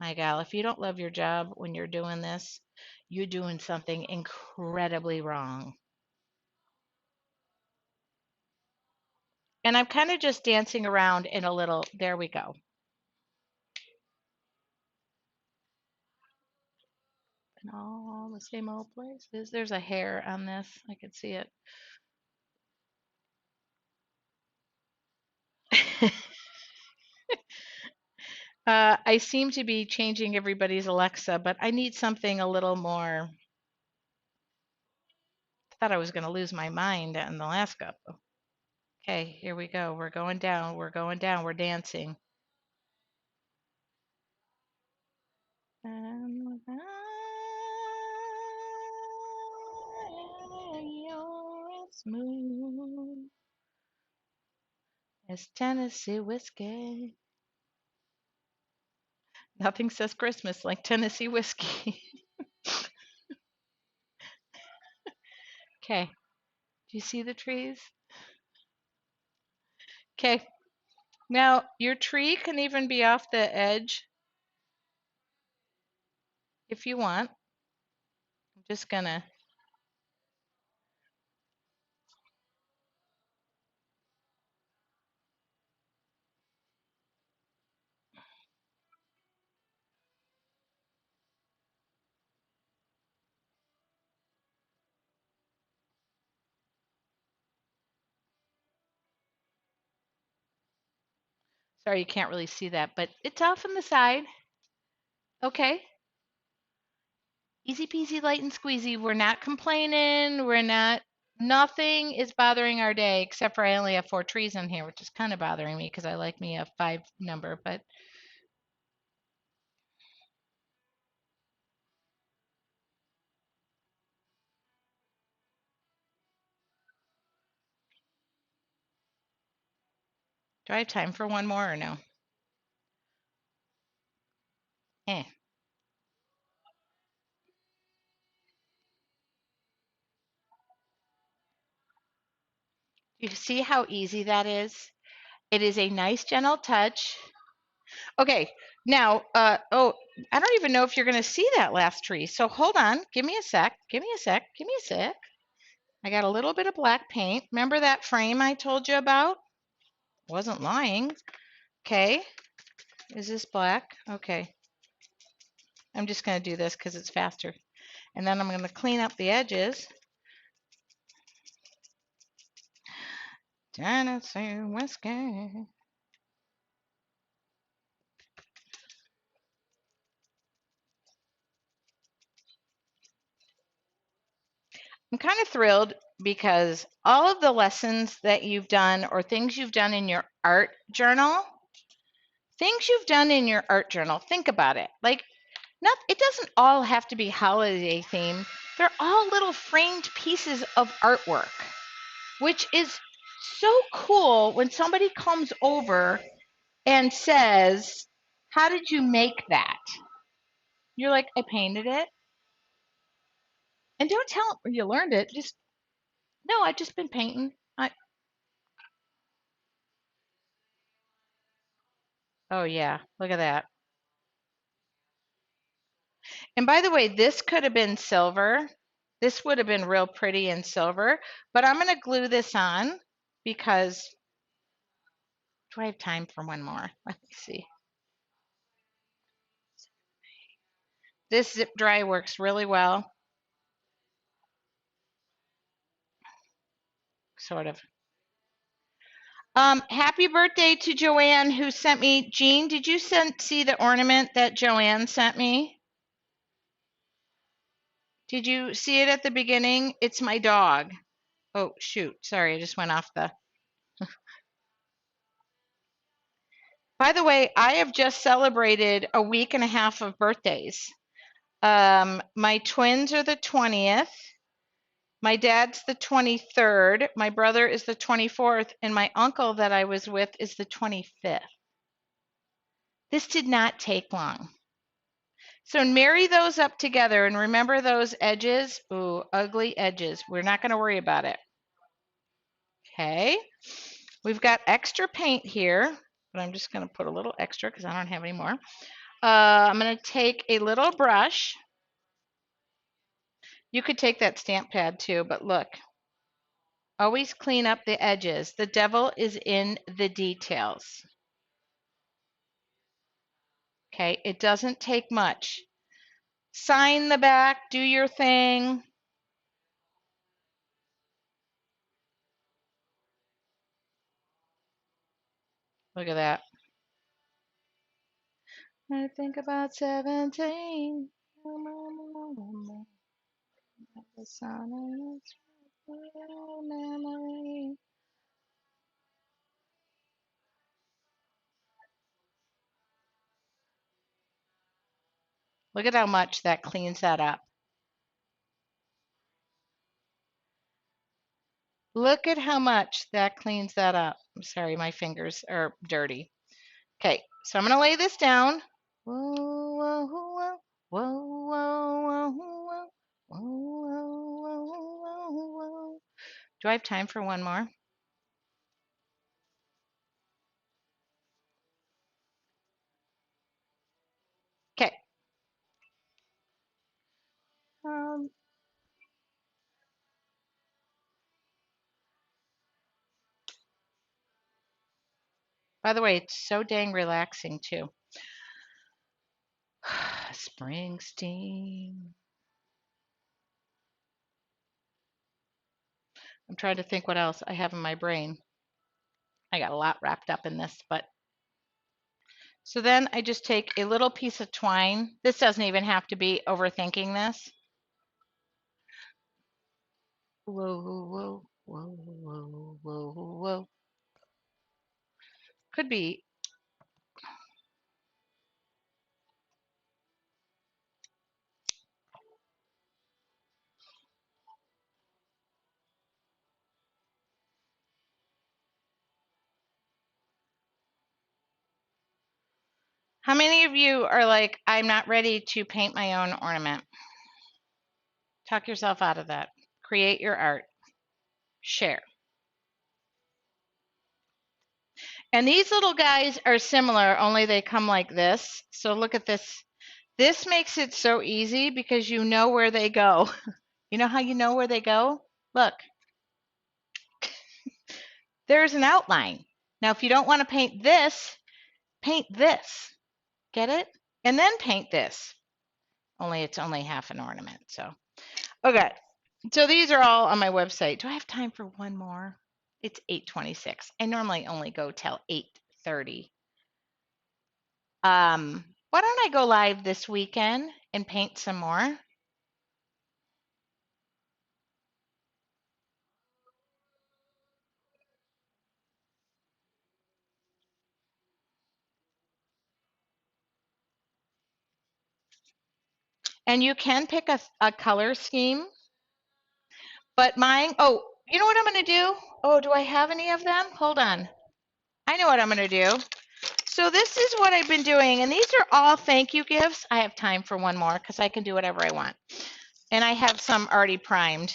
[SPEAKER 1] my gal, if you don't love your job when you're doing this, you're doing something incredibly wrong. And I'm kind of just dancing around in a little, there we go. In all the same old places. There's a hair on this. I could see it. I seem to be changing everybody's Alexa, but I need something a little more. I thought I was going to lose my mind on the last couple. Okay, here we go. We're going down. We're going down. We're dancing. And you're as smooth as Tennessee whiskey. Nothing says Christmas like Tennessee whiskey. Okay, do you see the trees? Okay, now your tree can even be off the edge if you want. I'm just gonna. Sorry, you can't really see that, but it's off on the side. Okay. Easy peasy, light and squeezy. We're not complaining. Nothing is bothering our day except for I only have 4 trees in here, which is kind of bothering me because I like me a 5 number. But do I have time for one more or no? Eh. You see how easy that is? It is a nice, gentle touch. Okay, now, oh, I don't even know if you're going to see that last tree. So hold on. Give me a sec. Give me a sec. Give me a sec. I got a little bit of black paint. Remember that frame I told you about? Wasn't lying. Okay. Is this black? Okay. I'm just going to do this because it's faster. And then I'm going to clean up the edges. Tennessee whiskey. I'm kind of thrilled because all of the lessons that you've done or things you've done in your art journal, think about it. Like, not it doesn't all have to be holiday themed. They're all little framed pieces of artwork, which is so cool when somebody comes over and says, "How did you make that?" You're like, "I painted it." And don't tell them you learned it. Just, no, I've just been painting. Oh yeah, look at that. And by the way, this could have been silver. This would have been real pretty in silver, but I'm going to glue this on because do I have time for one more? Let me see. This zip dry works really well, sort of. Happy birthday to Joanne who sent me. Jean, did you see the ornament that Joanne sent me? Did you see it at the beginning? It's my dog. Oh, shoot. Sorry, I just went off the. By the way, I have just celebrated a week and a half of birthdays. My twins are the 20th. My dad's the 23rd. My brother is the 24th. And my uncle that I was with is the 25th. This did not take long. So marry those up together and remember those edges. Ooh, ugly edges. We're not going to worry about it. Okay. We've got extra paint here, but I'm just going to put a little extra because I don't have any more. I'm going to take a little brush. You could take that stamp pad too, but look, always clean up the edges. The devil is in the details. Okay, it doesn't take much. Sign the back, do your thing. Look at that. I think about 17. The sun is memory. Look at how much that cleans that up. Look at how much that cleans that up. I'm sorry, my fingers are dirty. Okay, so I'm going to lay this down. Whoa, whoa, whoa, whoa, whoa, whoa, whoa, whoa, whoa, whoa. Do I have time for one more? Okay. Um, by the way, it's so dang relaxing too. Springsteen. I'm trying to think what else I have in my brain. I got a lot wrapped up in this, but So then I just take a little piece of twine. This doesn't even have to be overthinking this. Whoa, whoa, whoa, whoa, whoa, whoa. Could be. How many of you are like, I'm not ready to paint my own ornament? Talk yourself out of that. Create your art. Share. And these little guys are similar, only they come like this. So look at this. This makes it so easy because you know where they go. You know how you know where they go? Look, there's an outline. Now, if you don't want to paint this. Get it? And then paint this. Only it's only half an ornament. So, okay. So these are all on my website. Do I have time for one more? It's 8:26. I normally only go till 8:30. Why don't I go live this weekend and paint some more? And you can pick a color scheme, but mine, oh, you know what I'm going to do? Oh, do I have any of them? Hold on. I know what I'm going to do. So this is what I've been doing, and these are all thank you gifts. I have time for one more because I can do whatever I want. And I have some already primed.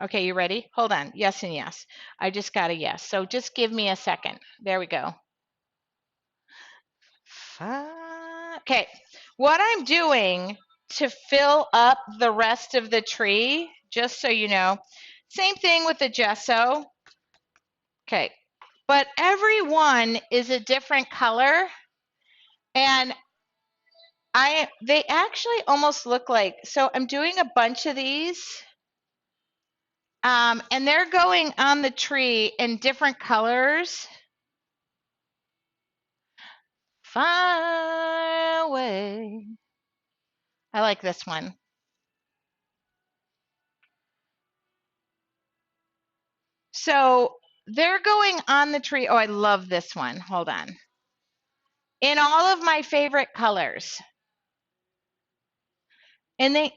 [SPEAKER 1] Okay, you ready? Hold on. Yes and yes. I just got a yes. So just give me a second. There we go. Okay, what I'm doing to fill up the rest of the tree, just so you know, same thing with the gesso. Okay, but every one is a different color, and they actually almost look like, so I'm doing a bunch of these, and they're going on the tree in different colors. Far away. I like this one. So they're going on the tree. Oh, I love this one. Hold on. In all of my favorite colors. And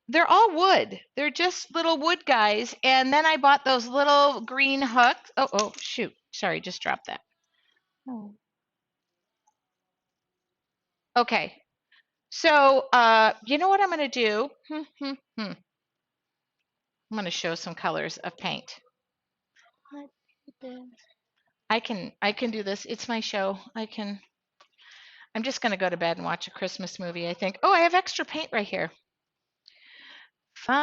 [SPEAKER 1] they're all wood. They're just little wood guys. And then I bought those little green hooks. Oh, shoot. Sorry, just dropped that. Oh. Okay. So, you know what I'm going to do? I'm going to show some colors of paint. I can do this. It's my show. I'm just going to go to bed and watch a Christmas movie, I think. Oh, I have extra paint right here. Fine.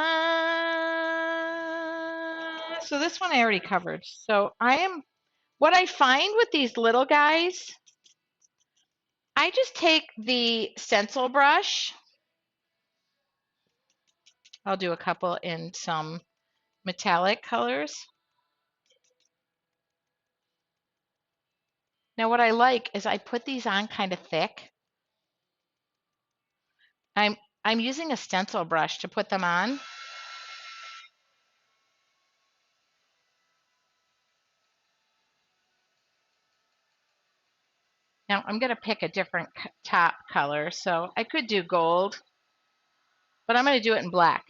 [SPEAKER 1] So this one I already covered. So what I find with these little guys, I just take the stencil brush. I'll do a couple in some metallic colors. Now what I like is I put these on kind of thick. I'm using a stencil brush to put them on. Now I'm going to pick a different top color. So I could do gold, but I'm going to do it in black.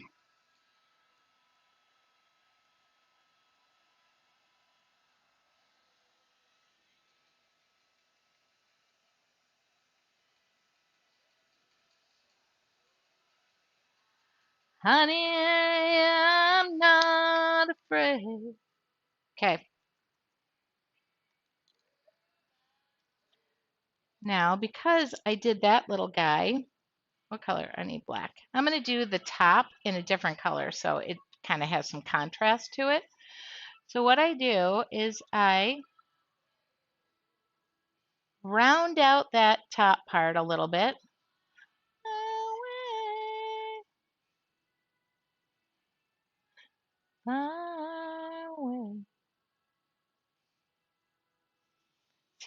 [SPEAKER 1] Honey, I'm not afraid. Okay. Now, because I did that little guy, what color? I need black. I'm going to do the top in a different color so it kind of has some contrast to it. So what I do is I round out that top part a little bit.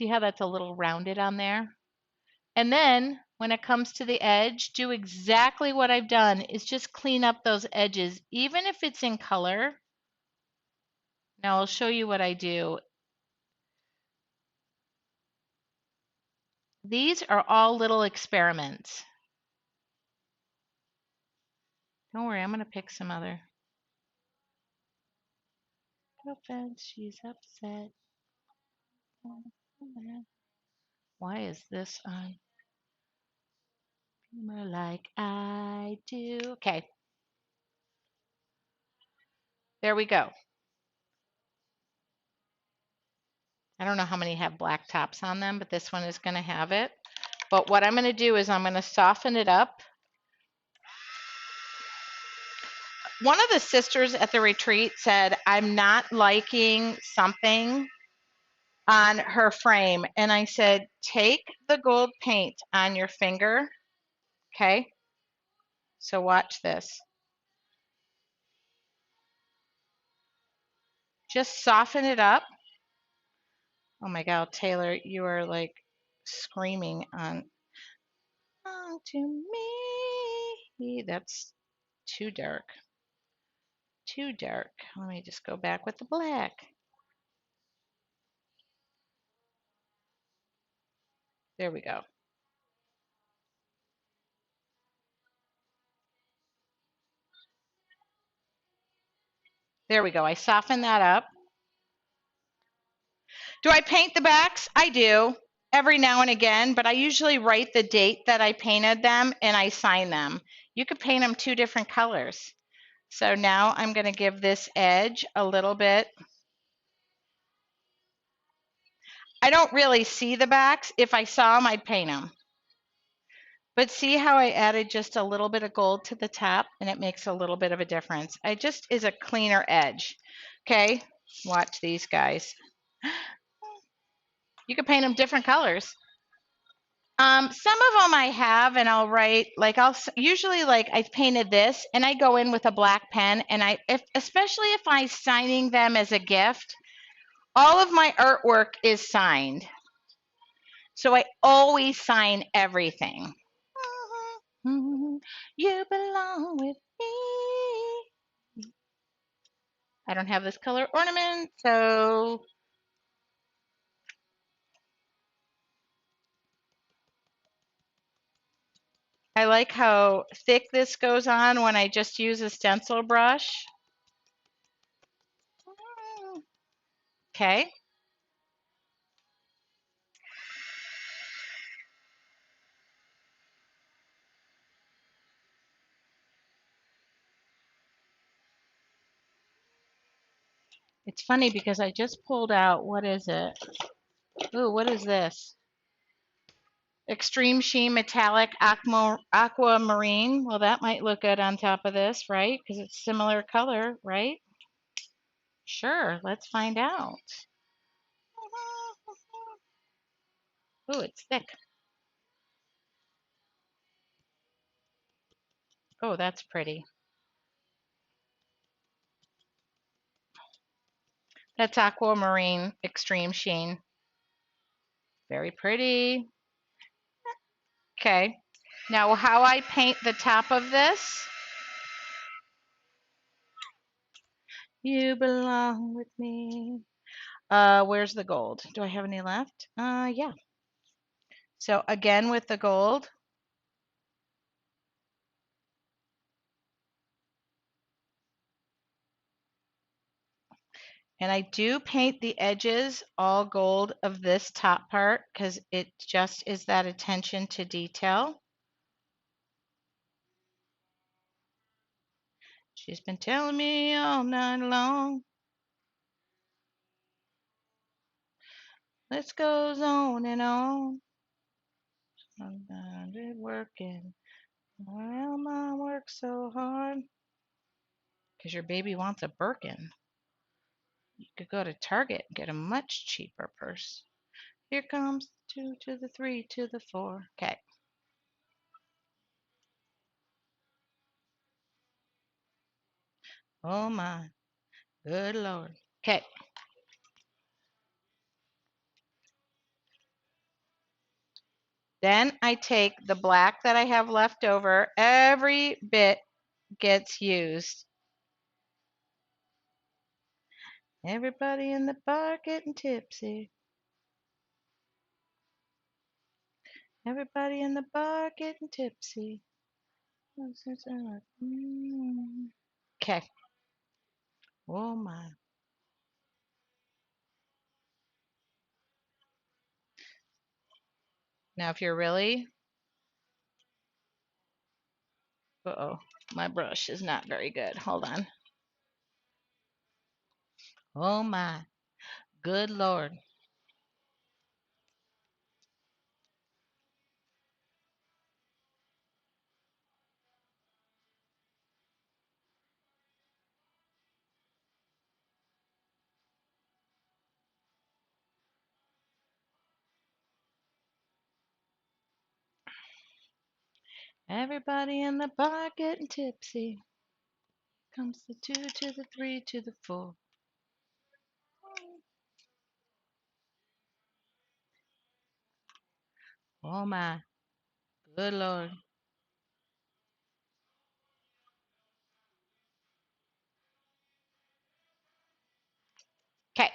[SPEAKER 1] See how that's a little rounded on there? And then when it comes to the edge, do exactly what I've done, is just clean up those edges, even if it's in color. Now I'll show you what I do. These are all little experiments. Don't worry, I'm going to pick some other. Girlfriend, she's upset. Why is this on Beamer like I do? Okay, there we go. I don't know how many have black tops on them, but this one is going to have it. But what I'm going to do is I'm going to soften it up. One of the sisters at the retreat said, I'm not liking something on her frame. And I said, take the gold paint on your finger. Okay. So watch this. Just soften it up. Oh my God, Taylor, you are like screaming on to me. That's too dark. Too dark. Let me just go back with the black. There we go. There we go. I softened that up. Do I paint the backs? I do every now and again, but I usually write the date that I painted them and I sign them. You could paint them two different colors. So now I'm going to give this edge a little bit. I don't really see the backs. If I saw them, I'd paint them. But see how I added just a little bit of gold to the top and it makes a little bit of a difference. It just is a cleaner edge. Okay, watch these guys. You can paint them different colors. Some of them I have, and I'll write like I'll usually like I've painted this, and I go in with a black pen, and especially if I'm signing them as a gift, all of my artwork is signed, so I always sign everything. You belong with me. I don't have this color ornament, so I like how thick this goes on when I just use a stencil brush. Okay. It's funny because I just pulled out, what is it? Ooh, what is this? Extreme Sheen Metallic Aquamarine. Well, that might look good on top of this, right? Because it's similar color, right? Sure, let's find out. Ooh, it's thick. Oh, that's pretty. That's Aquamarine Extreme Sheen. Very pretty. Okay. Now, how I paint the top of this. You belong with me. Where's the gold? Do I have any left? Yeah. So again with the gold. And I do paint the edges all gold of this top part because it just is that attention to detail. She's been telling me all night long. This goes on and on. I'm working. Well, mom works so hard. Because your baby wants a Birkin. You could go to Target and get a much cheaper purse. Here comes the 2 to the 3 to the 4. Okay. Oh my. Good Lord. Okay. Then I take the black that I have left over. Every bit gets used. Everybody in the bar getting tipsy. Everybody in the bar getting tipsy. Okay. Oh my. Now, if you're really, uh-oh, my brush is not very good. Hold on. Oh my. Good Lord. Everybody in the bar getting tipsy. Comes the 2 to the 3 to the 4. Oh my. Good Lord. Okay.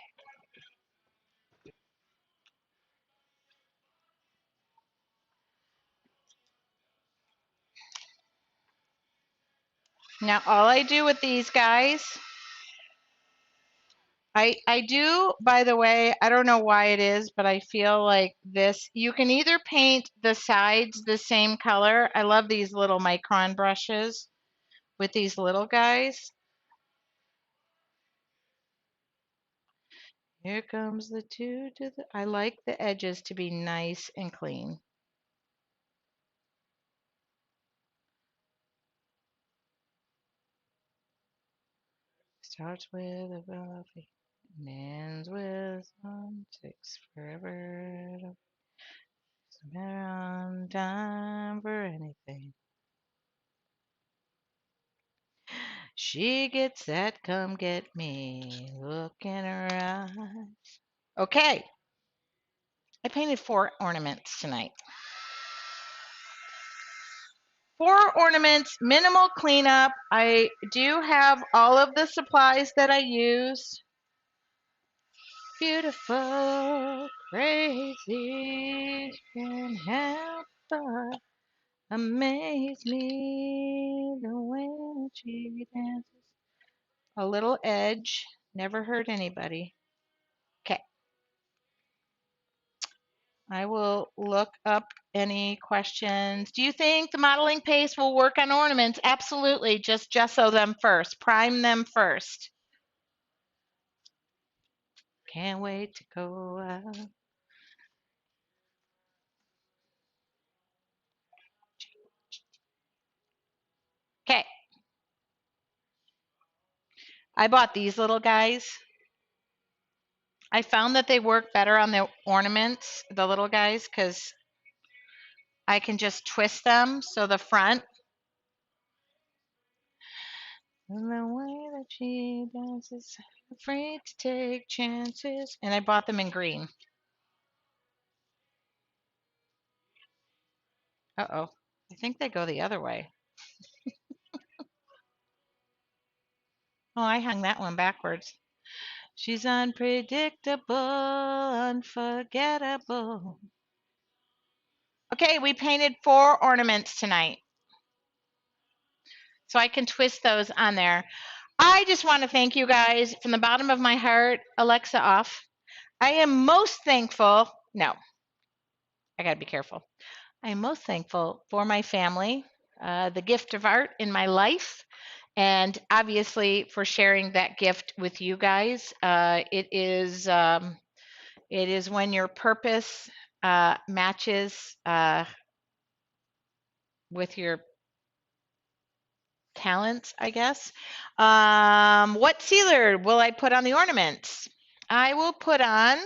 [SPEAKER 1] Now, all I do with these guys, I do, by the way, I don't know why it is, but I feel like this, you can either paint the sides the same color. I love these little micron brushes with these little guys. Here comes the 2 to the, I like the edges to be nice and clean. Starts with a fluffy and ends with one, takes forever to spare on time for anything. She gets that come get me look in her eyes. Okay, I painted 4 ornaments tonight. 4 ornaments, minimal cleanup. I do have all of the supplies that I use. Beautiful, crazy, can't help but amaze me the way that she dances. A little edge, never hurt anybody. Okay, I will look up any questions. Do you think the modeling paste will work on ornaments? Absolutely, just gesso them first, prime them first. Can't wait to go out. Okay, I bought these little guys. I found that they work better on the ornaments, the little guys, because I can just twist them. So the front, and the way that she dances, afraid to take chances. And I bought them in green. Uh-oh, I think they go the other way. Oh, I hung that one backwards. She's unpredictable, unforgettable. Okay, we painted 4 ornaments tonight. So I can twist those on there. I just want to thank you guys from the bottom of my heart. Alexa off. I am most thankful. No, I got to be careful. I am most thankful for my family, the gift of art in my life, and obviously for sharing that gift with you guys. It is when your purpose matches with your talents, I guess. What sealer will I put on the ornaments? I will put on,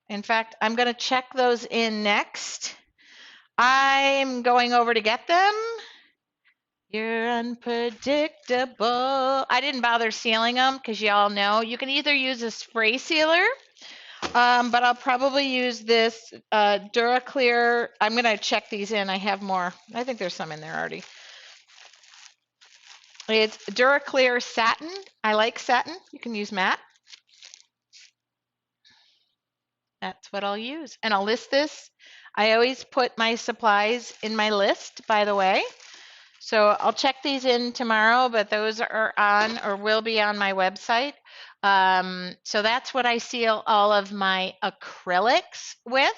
[SPEAKER 1] in fact, I'm going to check those in next. I'm going over to get them. You're unpredictable. I didn't bother sealing them because y'all know you can either use a spray sealer But I'll probably use this DuraClear. I'm going to check these in. I have more. I think there's some in there already. It's DuraClear Satin. I like satin. You can use matte. That's what I'll use. And I'll list this. I always put my supplies in my list, by the way. So I'll check these in tomorrow, but those are on or will be on my website. So that's what I seal all of my acrylics with.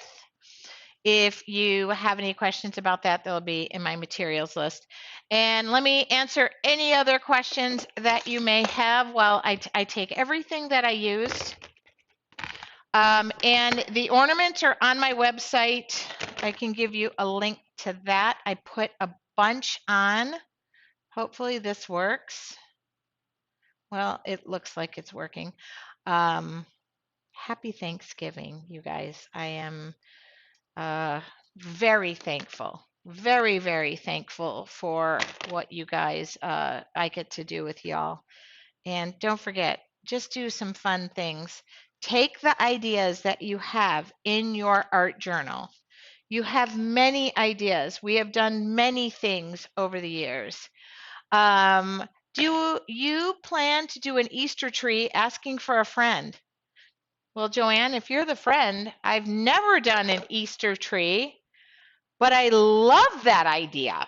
[SPEAKER 1] If you have any questions about that, they'll be in my materials list. And let me answer any other questions that you may have while I take everything that I used. And the ornaments are on my website. I can give you a link to that. I put a bunch on. Hopefully this works. Well, it looks like it's working. Happy Thanksgiving, you guys. I am very thankful, very, very thankful for what you guys, I get to do with y'all. And don't forget, just do some fun things. Take the ideas that you have in your art journal. You have many ideas. We have done many things over the years. Do you plan to do an Easter tree asking for a friend? Well, Joanne, if you're the friend, I've never done an Easter tree, but I love that idea.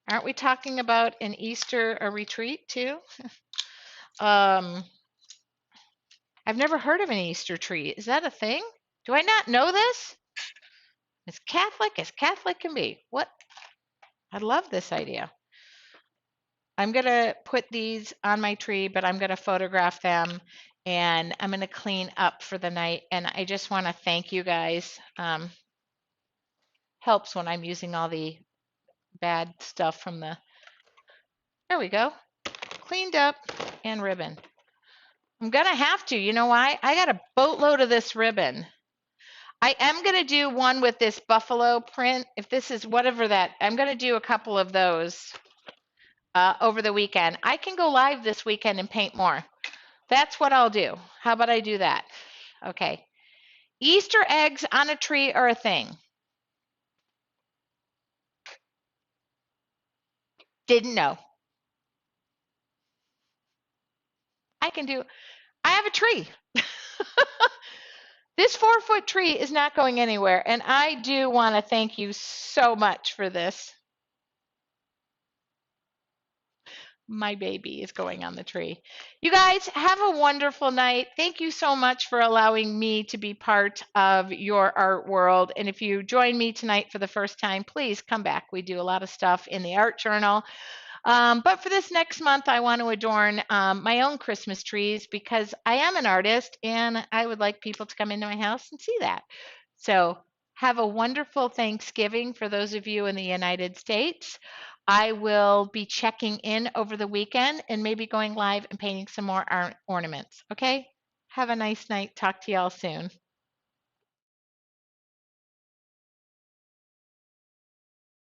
[SPEAKER 1] Aren't we talking about an Easter retreat too? I've never heard of an Easter tree. Is that a thing? Do I not know this? As Catholic can be. What? I love this idea. I'm going to put these on my tree, but I'm going to photograph them and I'm going to clean up for the night. And I just want to thank you guys. Helps when I'm using all the bad stuff from the, there we go, cleaned up and ribbon. I'm going to have to, you know why? I got a boatload of this ribbon. I am going to do one with this buffalo print. If this is whatever that, I'm going to do a couple of those over the weekend. I can go live this weekend and paint more. That's what I'll do. How about I do that? Okay. Easter eggs on a tree are a thing. Didn't know. I have a tree. This 4-foot tree is not going anywhere. And I do want to thank you so much for this. My baby is going on the tree. You guys have a wonderful night. Thank you so much for allowing me to be part of your art world. And if you join me tonight for the first time, please come back. We do a lot of stuff in the art journal. But for this next month, I want to adorn my own Christmas trees because I am an artist and I would like people to come into my house and see that. So have a wonderful Thanksgiving for those of you in the United States. I will be checking in over the weekend and maybe going live and painting some more ornaments. Okay? Have a nice night. Talk to y'all soon.